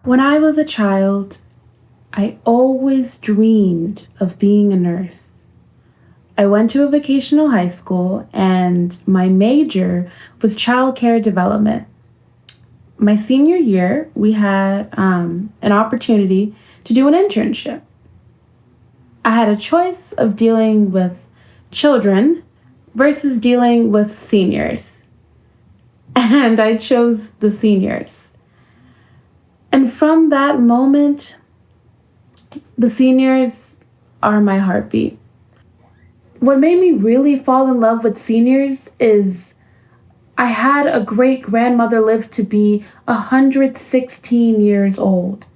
When I was a child, I always dreamed of being a nurse. I went to a vocational high school and my major was childcare development. My senior year, we had an opportunity to do an internship. I had a choice of dealing with children versus dealing with seniors, and I chose the seniors. And from that moment, the seniors are my heartbeat. What made me really fall in love with seniors is I had a great grandmother live to be 116 years old.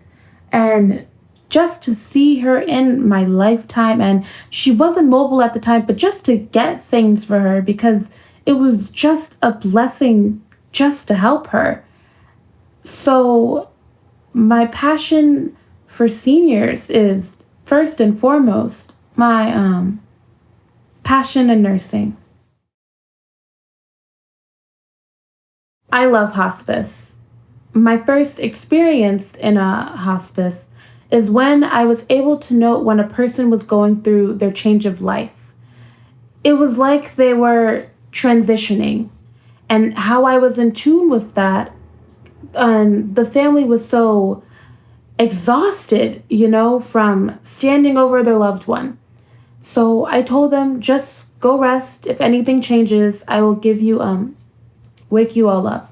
And just to see her in my lifetime, and she wasn't mobile at the time, but just to get things for her because it was just a blessing just to help her. So, my passion for seniors is first and foremost my passion in nursing. I love hospice. My first experience in a hospice is when I was able to note when a person was going through their change of life. It was like they were transitioning, and how I was in tune with that. And the family was so exhausted, from standing over their loved one. So I told them, just go rest. If anything changes, I will wake you all up.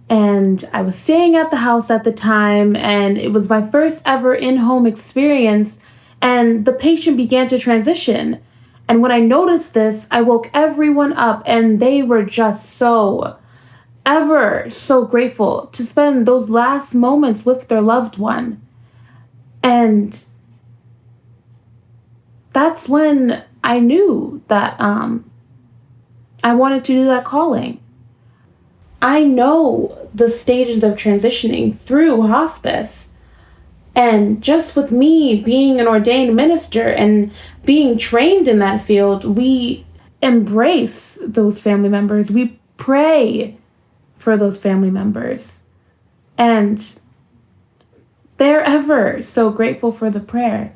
And I was staying at the house at the time, and it was my first ever in-home experience, and the patient began to transition. And when I noticed this, I woke everyone up, and they were just ever so grateful to spend those last moments with their loved one. And that's when I knew that I wanted to do that calling. I know the stages of transitioning through hospice. And just with me being an ordained minister and being trained in that field, we embrace those family members. We pray for those family members. And they're ever so grateful for the prayer.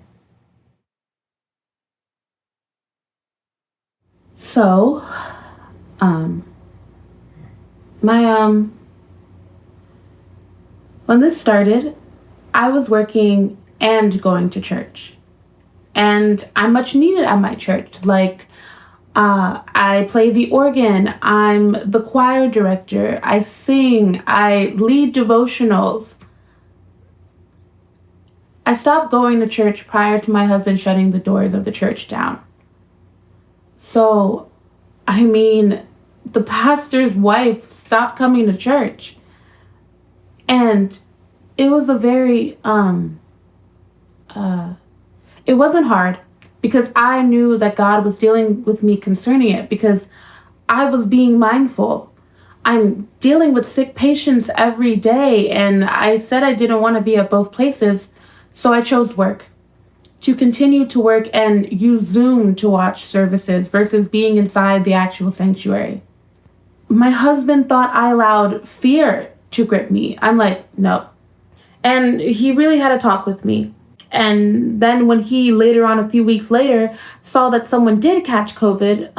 So, my when this started, I was working and going to church. And I'm much needed at my church. I play the organ, I'm the choir director, I sing, I lead devotionals. I stopped going to church prior to my husband shutting the doors of the church down. So, the pastor's wife stopped coming to church. And it was it wasn't hard because I knew that God was dealing with me concerning it because I was being mindful. I'm dealing with sick patients every day, and I said I didn't want to be at both places, so I chose work. To continue to work and use Zoom to watch services versus being inside the actual sanctuary. My husband thought I allowed fear to grip me. I'm like, no. And he really had a talk with me. And then when he later on, a few weeks later, saw that someone did catch COVID,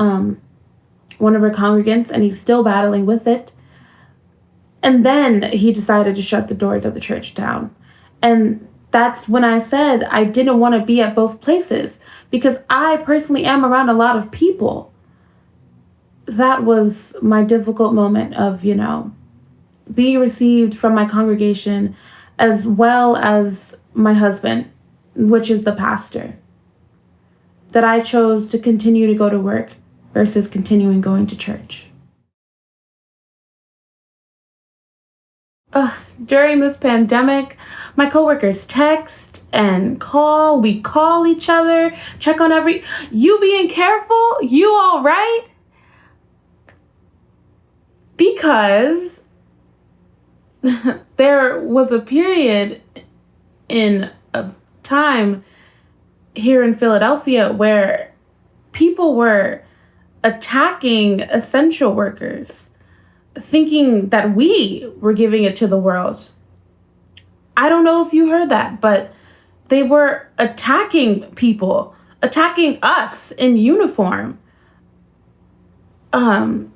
one of our congregants, and he's still battling with it. And then he decided to shut the doors of the church down. And that's when I said I didn't want to be at both places because I personally am around a lot of people. That was my difficult moment of, being received from my congregation as well as my husband, which is the pastor. That I chose to continue to go to work versus continuing going to church. During this pandemic, my coworkers text and call. We call each other, check on you being careful? You all right? Because there was a period in a time here in Philadelphia where people were attacking essential workers, thinking that we were giving it to the world. I don't know if you heard that, but they were attacking people, attacking us in uniform. Um,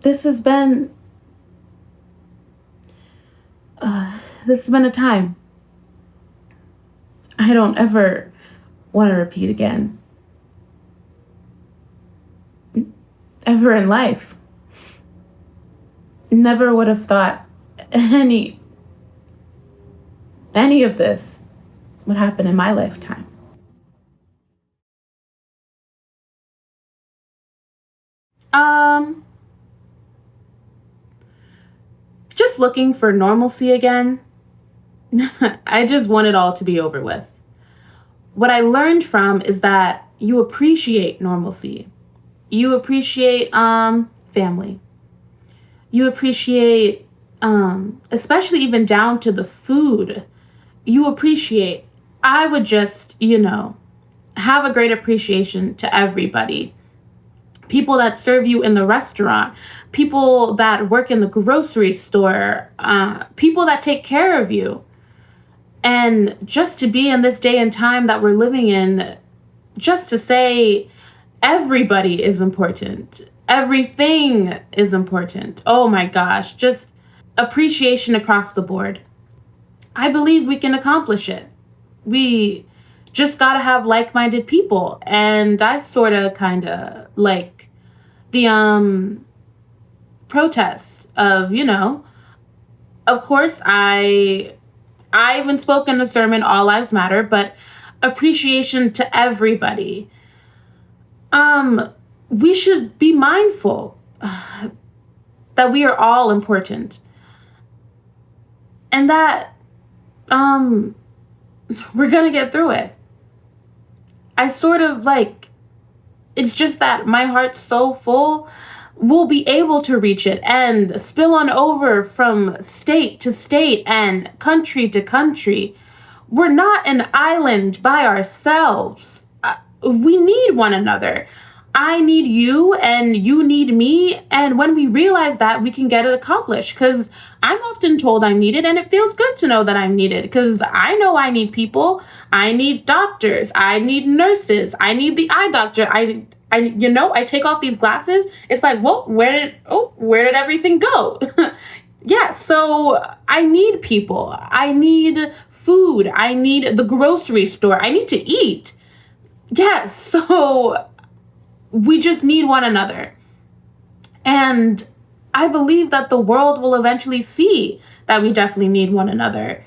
this has been this has been a time I don't ever want to repeat again. Ever in life. Never would have thought any of this would happen in my lifetime. Um, just looking for normalcy again. I just want it all to be over with. What I learned from is that you appreciate normalcy. You appreciate family. You appreciate especially even down to the food. You appreciate. I would just, have a great appreciation to everybody. People that serve you in the restaurant, people that work in the grocery store, people that take care of you. And just to be in this day and time that we're living in, just to say everybody is important. Everything is important. Oh my gosh, just appreciation across the board. I believe we can accomplish it. We just gotta have like-minded people. And I kind of like the protest of, of course I even spoke in a sermon, All Lives Matter, but appreciation to everybody. We should be mindful that we are all important. And that we're gonna get through it. I it's just that my heart's so full, we'll be able to reach it and spill on over from state to state and country to country. We're not an island by ourselves. We need one another. I need you and you need me. And when we realize that, we can get it accomplished. Because I'm often told I'm needed, and it feels good to know that I'm needed. Because I know I need people. I need doctors. I need nurses. I need the eye doctor. I take off these glasses. It's like, well, where did everything go? Yeah, so I need people. I need food. I need the grocery store. I need to eat. Yes, so we just need one another. And I believe that the world will eventually see that we definitely need one another.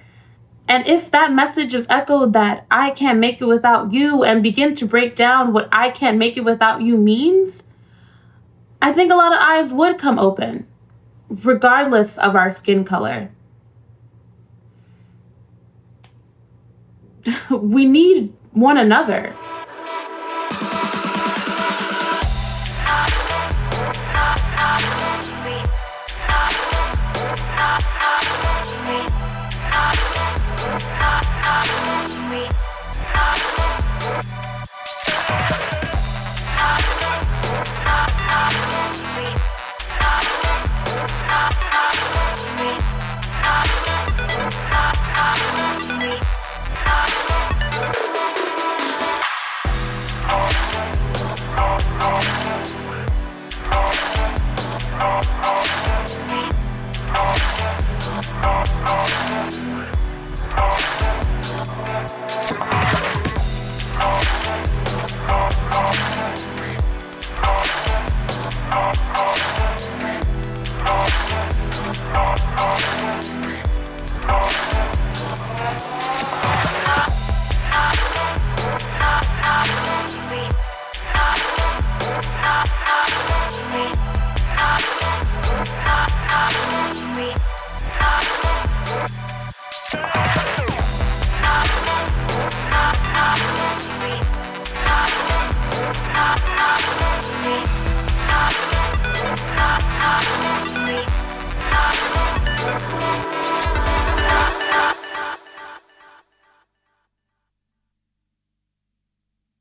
And if that message is echoed that I can't make it without you and begin to break down what I can't make it without you means, I think a lot of eyes would come open, regardless of our skin color. We need one another.